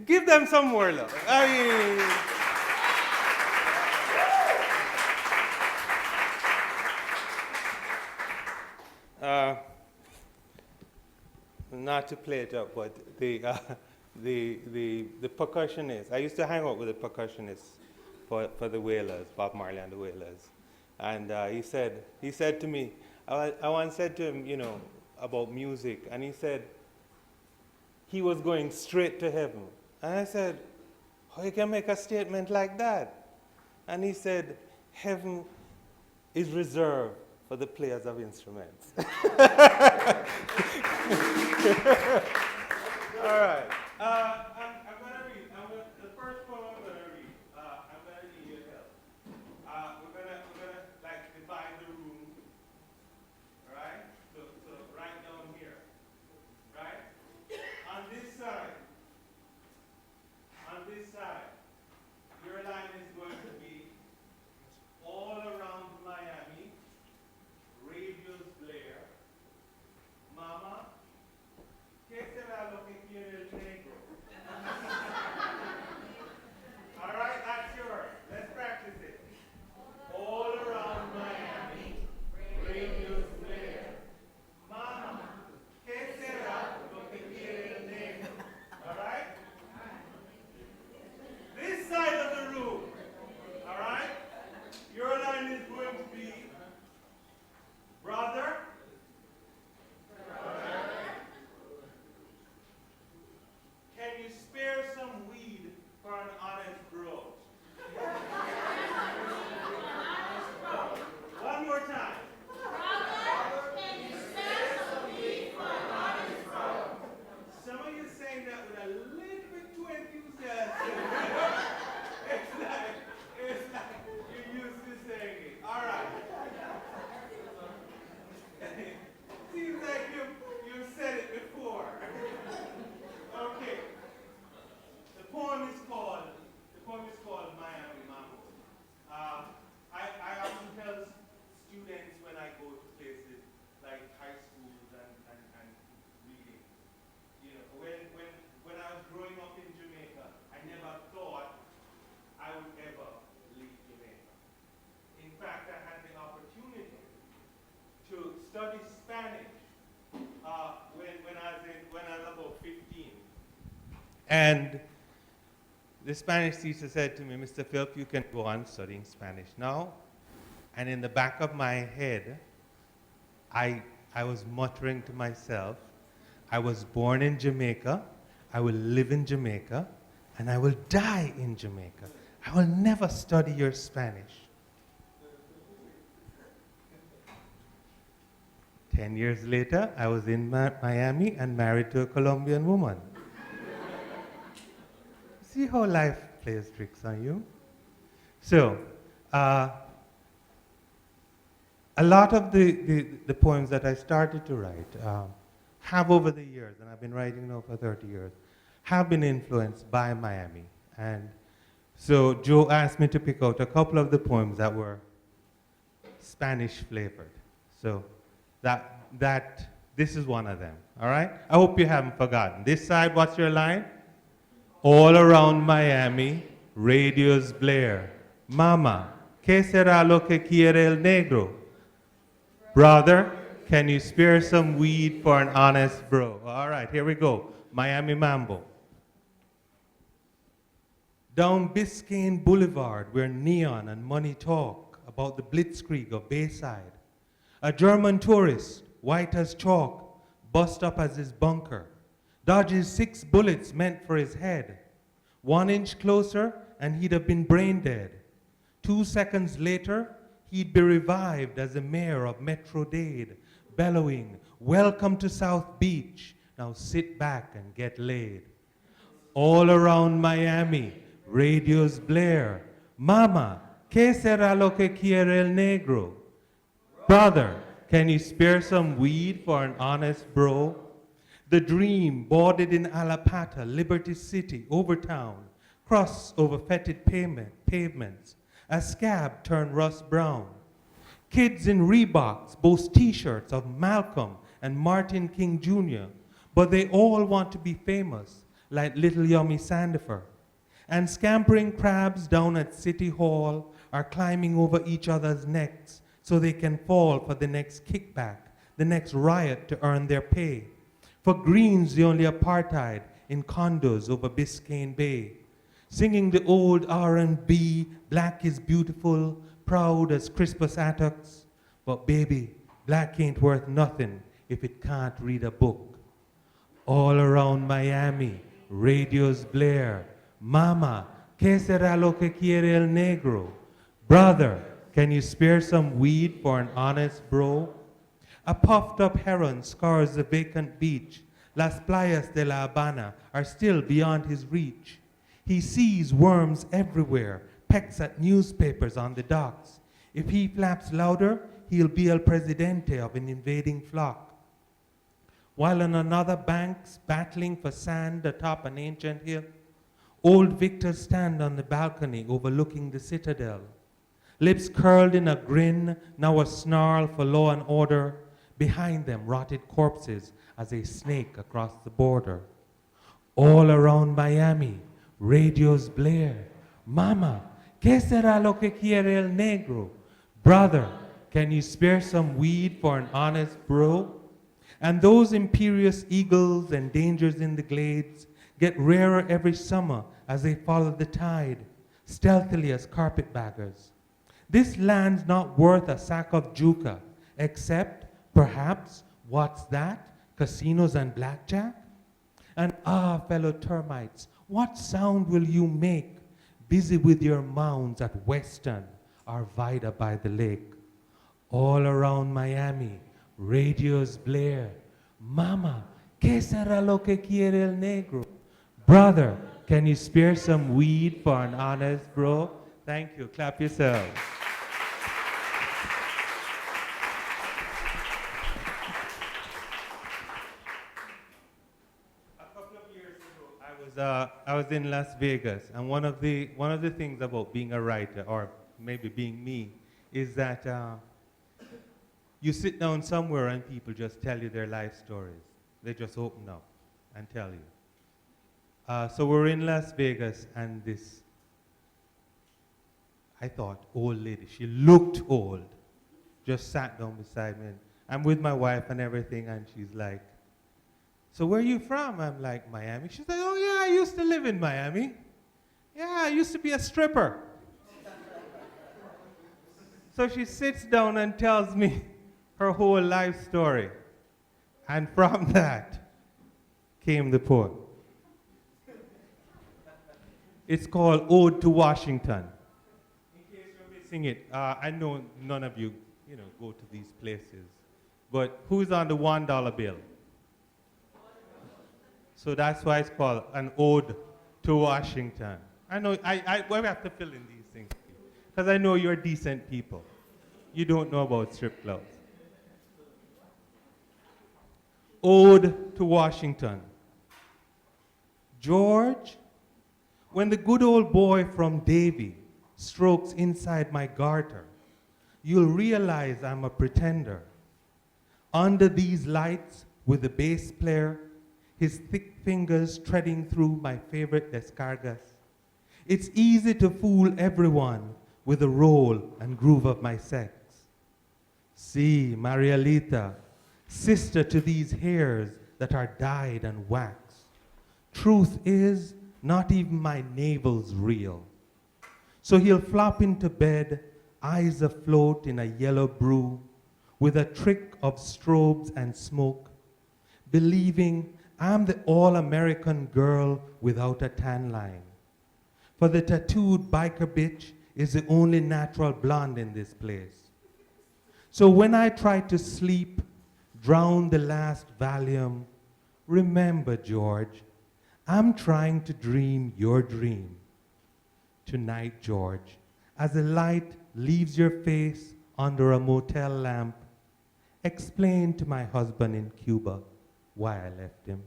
Give them some more love. I mean, not to play it up, but the percussionist. I used to hang out with the percussionist for the Wailers, Bob Marley and the Wailers, and he said to me, I once said to him, about music, and he said he was going straight to heaven, and I said, how you can make a statement like that? And he said, heaven is reserved for the players of instruments. All right. I'm going to read. The first poem I'm going to read. I'm going to need your help. We're going to like divide the room. All right. So right down here. Right. On this side. Your line is going to be all around Miami. Radio's glare. Mama, ¿qué será lo que quiere el negro? All right, that's yours. Let's practice it. All around Miami, radio's glare. Mama, ¿qué será lo que quiere el negro? All right? This side of the room, all right? Your line is going to be brother. Can you spare some weed for an honest bro? One more time. Can you spare some weed for an honest bro? Some of you saying that with a little bit too enthusiastic. it's like you're used to saying it. All right. Seems like you've said it before. Okay. The poem is called Miami Mambo. I often tell students when I go to places like high schools and reading, when I was growing up in Jamaica, I never thought I would ever leave Jamaica. In fact, I had the opportunity to study Spanish when I was about 15. And the Spanish teacher said to me, Mr. Philp, you can go on studying Spanish now. And in the back of my head, I was muttering to myself, I was born in Jamaica, I will live in Jamaica, and I will die in Jamaica. I will never study your Spanish. 10 years later, I was in Miami and married to a Colombian woman. See how life plays tricks on you? So, a lot of the poems that I started to write have over the years, and I've been writing now for 30 years, have been influenced by Miami. And so Joe asked me to pick out a couple of the poems that were Spanish flavored. So this is one of them, all right? I hope you haven't forgotten. This side, what's your line? All around Miami, radios blare. Mama, ¿qué será lo que quiere el negro? Brother, can you spare some weed for an honest bro? All right, here we go. Miami Mambo. Down Biscayne Boulevard, where neon and money talk about the blitzkrieg of Bayside, a German tourist, white as chalk, bust up as his bunker, dodges 6 bullets meant for his head. 1 inch closer, and he'd have been brain dead. 2 seconds later, he'd be revived as the mayor of Metro Dade, bellowing, "Welcome to South Beach. Now sit back and get laid." All around Miami, radios blare. Mama, ¿qué será lo que quiere el negro? Brother, can you spare some weed for an honest bro? The dream, boarded in Alapata, Liberty City, Overtown, cross over fetid pavements, a scab turned rust brown. Kids in Reeboks boast t-shirts of Malcolm and Martin King Jr., but they all want to be famous, like little yummy Sandifer. And scampering crabs down at City Hall are climbing over each other's necks so they can fall for the next kickback, the next riot to earn their pay. For Greens, the only apartheid in condos over Biscayne Bay, singing the old R&B, black is beautiful, proud as Crispus Attucks. But baby, black ain't worth nothing if it can't read a book. All around Miami, radios blare. Mama, ¿qué será lo que quiere el negro? Brother, can you spare some weed for an honest bro? A puffed up heron scars the vacant beach. Las playas de La Habana are still beyond his reach. He sees worms everywhere, pecks at newspapers on the docks. If he flaps louder, he'll be el presidente of an invading flock. While on another bank's battling for sand atop an ancient hill, old victors stand on the balcony overlooking the citadel. Lips curled in a grin, now a snarl for law and order. Behind them, rotted corpses as they snake across the border. All around Miami, radios blare. Mama, ¿qué será lo que quiere el negro? Brother, can you spare some weed for an honest bro? And those imperious eagles and dangers in the glades get rarer every summer as they follow the tide, stealthily as carpetbaggers. This land's not worth a sack of juca, except, perhaps, what's that? Casinos and blackjack? And fellow termites, what sound will you make, busy with your mounds at Western or Vida by the lake? All around Miami, radios blare. Mama, ¿qué será lo que quiere el negro? Brother, can you spare some weed for an honest bro? Thank you. Clap yourselves. A couple of years ago, I was in Las Vegas, and one of the things about being a writer, or maybe being me, is that you sit down somewhere and people just tell you their life stories. They just open up and tell you. So we're in Las Vegas, and this, I thought, old lady, she looked old, just sat down beside me. And I'm with my wife and everything, and she's like, so where are you from? I'm like, Miami. She's like, oh yeah, I used to live in Miami. Yeah, I used to be a stripper. So she sits down and tells me her whole life story. And from that came the poem. It's called Ode to Washington. In case you're missing it, I know none of you, go to these places. But who's on the $1 bill? So that's why it's called an Ode to Washington. I know, I have to fill in these things. Because I know you're decent people. You don't know about strip clubs. Ode to Washington. George, when the good old boy from Davie strokes inside my garter, you'll realize I'm a pretender. Under these lights, with the bass player, his thick fingers treading through my favorite descargas, it's easy to fool everyone with the roll and groove of my sex. See, Marielita, sister to these hairs that are dyed and waxed. Truth is, not even my navel's real. So he'll flop into bed, eyes afloat in a yellow brew, with a trick of strobes and smoke, believing I'm the all-American girl without a tan line. For the tattooed biker bitch is the only natural blonde in this place. So when I try to sleep, drown the last Valium, remember, George, I'm trying to dream your dream. Tonight, George, as the light leaves your face under a motel lamp, explain to my husband in Cuba why I left him.